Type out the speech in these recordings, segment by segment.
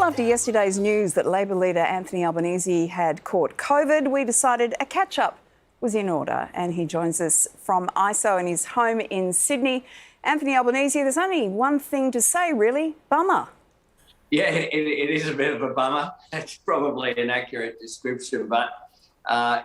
Well, after yesterday's news that Labor leader Anthony Albanese had caught COVID, we decided a catch-up was in order, and he joins us from ISO in his home in Sydney. Anthony Albanese, there's only one thing to say, really. Bummer. Yeah, it is a bit of a bummer. That's probably an accurate description. But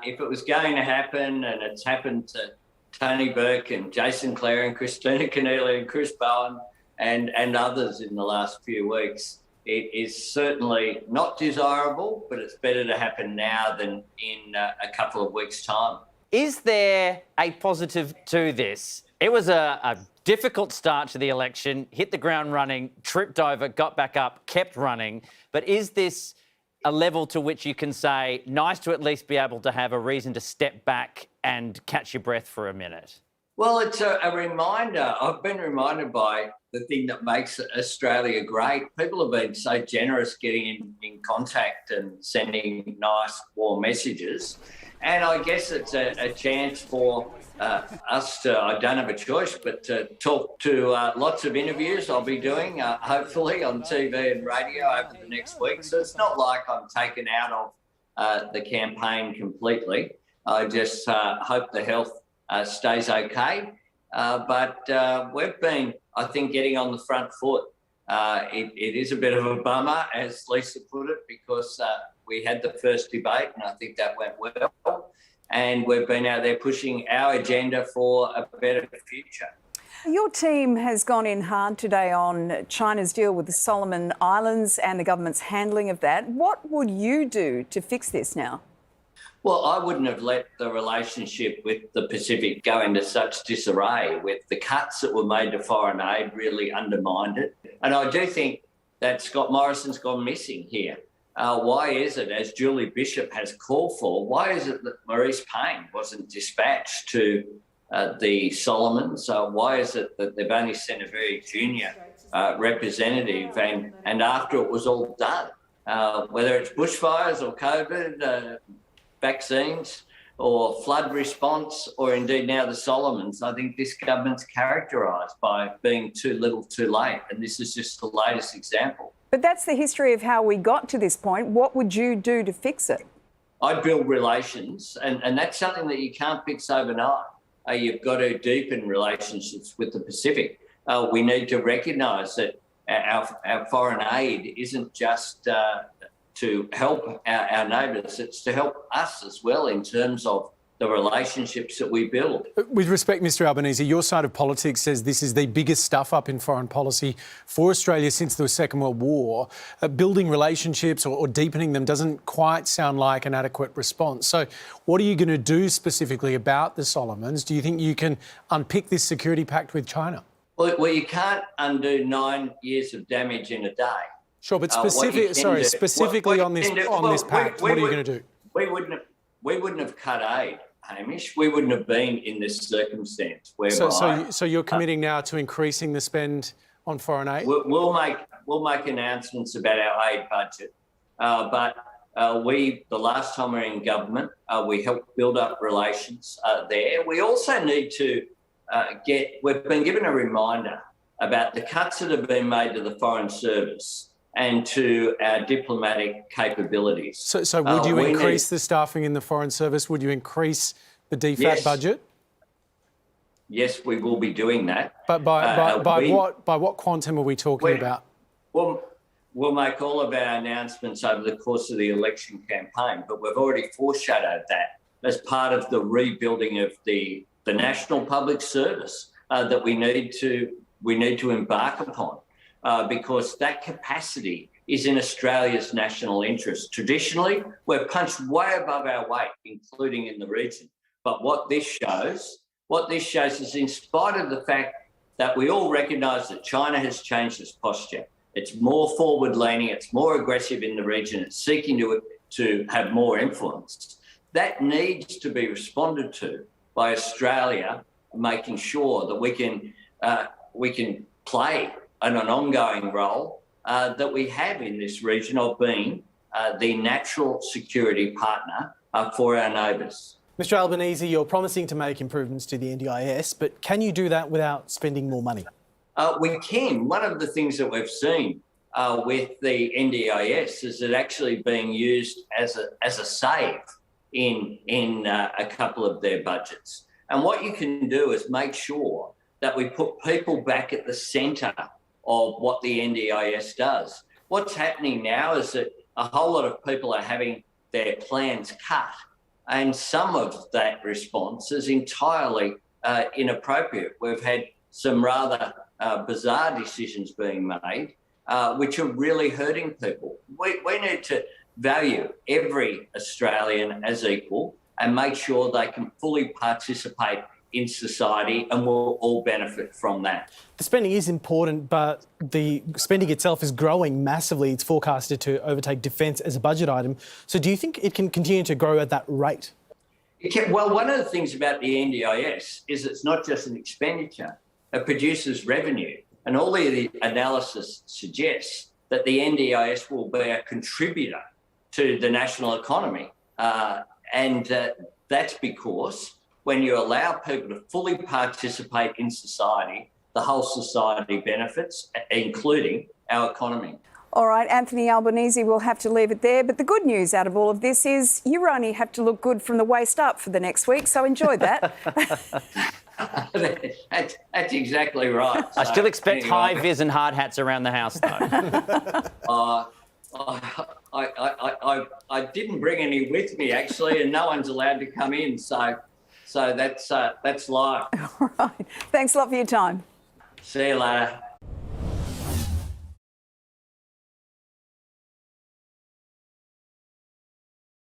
if it was going to happen, and it's happened to Tony Burke and Jason Clare and Christina Keneally and Chris Bowen and others in the last few weeks, it is certainly not desirable, but it's better to happen now than in a couple of weeks' time. Is there a positive to this? It was a difficult start to the election, hit the ground running, tripped over, got back up, kept running. But is this a level to which you can say, nice to at least be able to have a reason to step back and catch your breath for a minute? Well, it's a reminder. I've been reminded by the thing that makes Australia great. People have been so generous getting in contact and sending nice, warm messages. And I guess it's a chance for us to, I don't have a choice, but to talk to lots of interviews I'll be doing, hopefully, on TV and radio over the next week. So it's not like I'm taken out of the campaign completely. I just hope the health stays okay. But we've been, I think, getting on the front foot. It is a bit of a bummer, as Lisa put it, because we had the first debate and I think that went well. And we've been out there pushing our agenda for a better future. Your team has gone in hard today on China's deal with the Solomon Islands and the government's handling of that. What would you do to fix this now? Well, I wouldn't have let the relationship with the Pacific go into such disarray. With the cuts that were made to foreign aid really undermined it. And I do think that Scott Morrison's gone missing here. Why is it, as Julie Bishop has called for, why is it that Maurice Payne wasn't dispatched to the Solomons? Why is it that they've only sent a very junior representative and after it was all done? Whether it's bushfires or COVID, vaccines or flood response, or indeed now the Solomons, I think this government's characterised by being too little too late, and this is just the latest example. But that's the history of how we got to this point. What would you do to fix it? I'd build relations, and that's something that you can't fix overnight. You've got to deepen relationships with the Pacific. We need to recognise that our foreign aid isn't just to help our neighbours, it's to help us as well in terms of the relationships that we build. With respect, Mr Albanese, your side of politics says this is the biggest stuff-up in foreign policy for Australia since the Second World War. Building relationships or deepening them doesn't quite sound like an adequate response. So what are you going to do specifically about the Solomons? Do you think you can unpick this security pact with China? Well, you can't undo 9 years of damage in a day. Sure, but specifically on this pact, what are you going to do? We wouldn't have cut aid, Hamish. We wouldn't have been in this circumstance whereby... So you're committing now to increasing the spend on foreign aid? We'll make announcements about our aid budget, but the last time we were in government, we helped build up relations there. We also need to we've been given a reminder about the cuts that have been made to the Foreign Service and to our diplomatic capabilities. So would you increase the staffing in the Foreign Service? Would you increase the DFAT budget? Yes, we will be doing that. But by what quantum are we talking about? We'll make all of our announcements over the course of the election campaign, but we've already foreshadowed that as part of the rebuilding of the national public service that we need to embark upon. Because that capacity is in Australia's national interest. Traditionally, we're punched way above our weight, including in the region. But what this shows is, in spite of the fact that we all recognise that China has changed its posture, it's more forward-leaning, it's more aggressive in the region, it's seeking to have more influence. That needs to be responded to by Australia, making sure that we can play an ongoing role that we have in this region of being the natural security partner for our neighbours. Mr Albanese, you're promising to make improvements to the NDIS, but can you do that without spending more money? We can. One of the things that we've seen with the NDIS is it actually being used as a save in a couple of their budgets. And what you can do is make sure that we put people back at the centre of what the NDIS does. What's happening now is that a whole lot of people are having their plans cut, and some of that response is entirely inappropriate. We've had some rather bizarre decisions being made, which are really hurting people. We need to value every Australian as equal and make sure they can fully participate in society, and we'll all benefit from that. The spending is important, but the spending itself is growing massively. It's forecasted to overtake defence as a budget item. So do you think it can continue to grow at that rate? Well, one of the things about the NDIS is it's not just an expenditure, it produces revenue. And all the analysis suggests that the NDIS will be a contributor to the national economy. That's because when you allow people to fully participate in society, the whole society benefits, including our economy. All right, Anthony Albanese, we'll have to leave it there. But the good news out of all of this is you only have to look good from the waist up for the next week, so enjoy that. That's exactly right. I still expect high vis and hard hats around the house, though. I didn't bring any with me, actually, and no one's allowed to come in. So that's life. All right. Thanks a lot for your time. See you later.